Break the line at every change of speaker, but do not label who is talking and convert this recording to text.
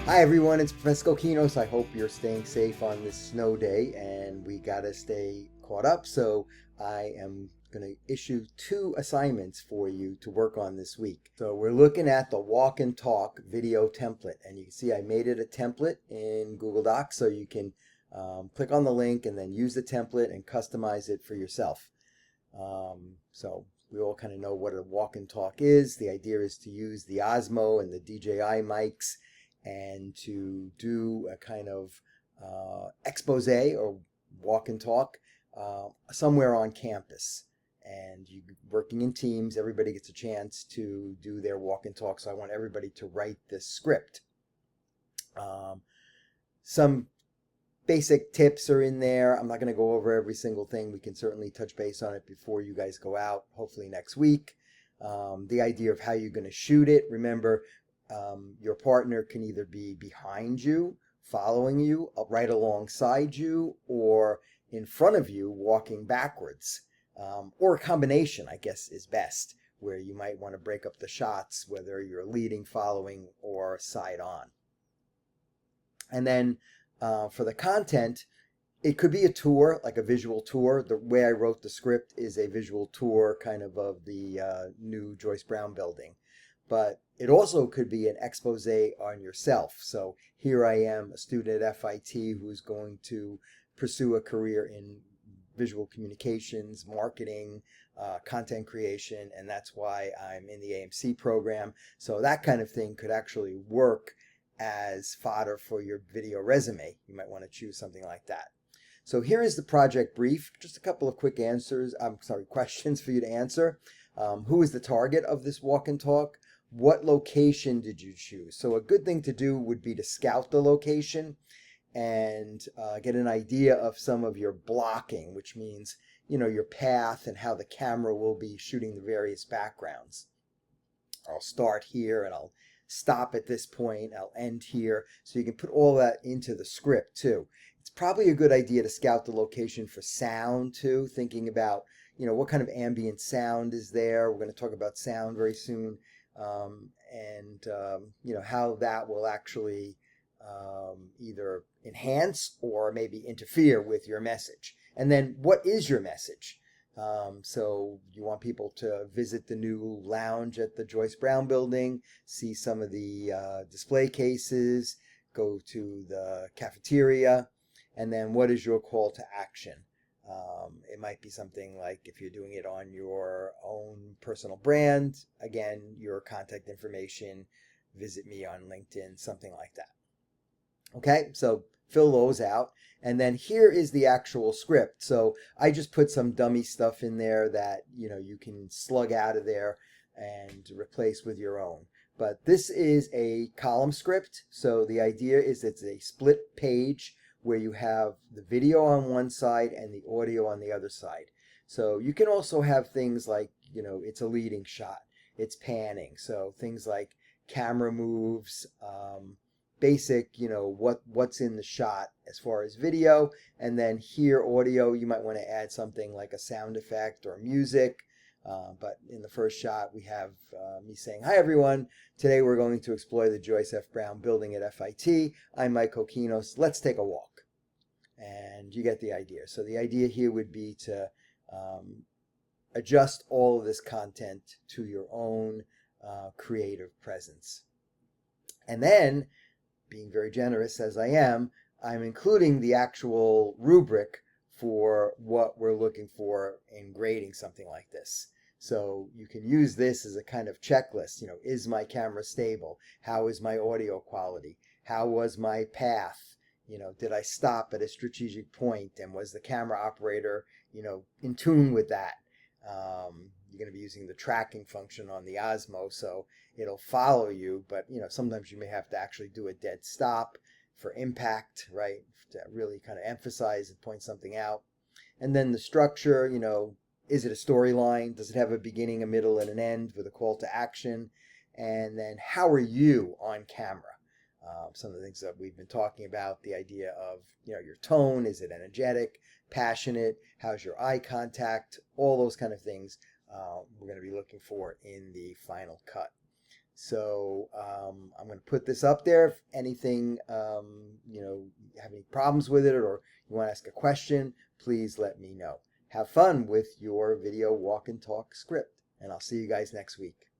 Hi everyone, it's Professor Cokkinos. I hope you're staying safe on this snow day, and we gotta stay caught up. So I am going to issue two assignments for you to work on this week. So we're looking at the walk and talk video template, and you can see I made it a template in Google Docs, so you can click on the link and then use the template and customize it for yourself. So we all kind of know what a walk and talk is. The idea is to use the Osmo and the DJI mics and to do a kind of expose or walk and talk somewhere on campus. And you working in teams, everybody gets a chance to do their walk and talk. So I want everybody to write this script. Some basic tips are in there. I'm not going to go over every single thing. We can certainly touch base on it before you guys go out, hopefully next week. The idea of how you're going to shoot it. Remember, your partner can either be behind you, following you, right alongside you, or in front of you, walking backwards. Or a combination, I guess, is best, where you might want to break up the shots, whether you're leading, following, or side on. And then for the content, it could be a tour, like a visual tour. The way I wrote the script is a visual tour kind of the new Joyce Brown building. But it also could be an expose on yourself. So here I am, a student at FIT who's going to pursue a career in visual communications, marketing, content creation, and that's why I'm in the AMC program. So that kind of thing could actually work as fodder for your video resume. You might want to choose something like that. So here is the project brief. Just a couple of quick questions for you to answer. Who is the target of this walk and talk? What location did you choose? So a good thing to do would be to scout the location and get an idea of some of your blocking, which means, your path and how the camera will be shooting the various backgrounds. I'll start here and I'll stop at this point. I'll end here. So you can put all that into the script too. It's probably a good idea to scout the location for sound too, thinking about, what kind of ambient sound is there. We're going to talk about sound very soon. How that will actually either enhance or maybe interfere with your message. And then what is your message? So you want people to visit the new lounge at the Joyce Brown building, see some of the display cases, go to the cafeteria, and then what is your call to action? It might be something like, if you're doing it on your own personal brand, again, your contact information, visit me on LinkedIn, something like that. Okay, so fill those out. And then here is the actual script. So I just put some dummy stuff in there that, you can slug out of there and replace with your own. But this is a column script. So the idea is it's a split page where you have the video on one side and the audio on the other side. So you can also have things like, it's a leading shot, it's panning. So things like camera moves, basic, what's in the shot as far as video. And then here, audio, you might want to add something like a sound effect or music. But in the first shot, we have me saying, "Hi, everyone. Today we're going to explore the Joyce F. Brown building at FIT. I'm Mike Cokkinos. Let's take a walk." And you get the idea. So the idea here would be to adjust all of this content to your own creative presence. And then, being very generous as I am, I'm including the actual rubric for what we're looking for in grading something like this. So you can use this as a kind of checklist. Is my camera stable? How is my audio quality? How was my path? Did I stop at a strategic point? And was the camera operator, in tune with that? You're going to be using the tracking function on the Osmo, so it'll follow you, but sometimes you may have to actually do a dead stop for impact, right? To really kind of emphasize and point something out. And then the structure, is it a storyline? Does it have a beginning, a middle, and an end with a call to action? And then how are you on camera? Some of the things that we've been talking about, the idea of, your tone, is it energetic, passionate, how's your eye contact, all those kind of things we're going to be looking for in the final cut. So I'm going to put this up there. If anything, you have any problems with it or you want to ask a question, please let me know. Have fun with your video walk and talk script, and I'll see you guys next week.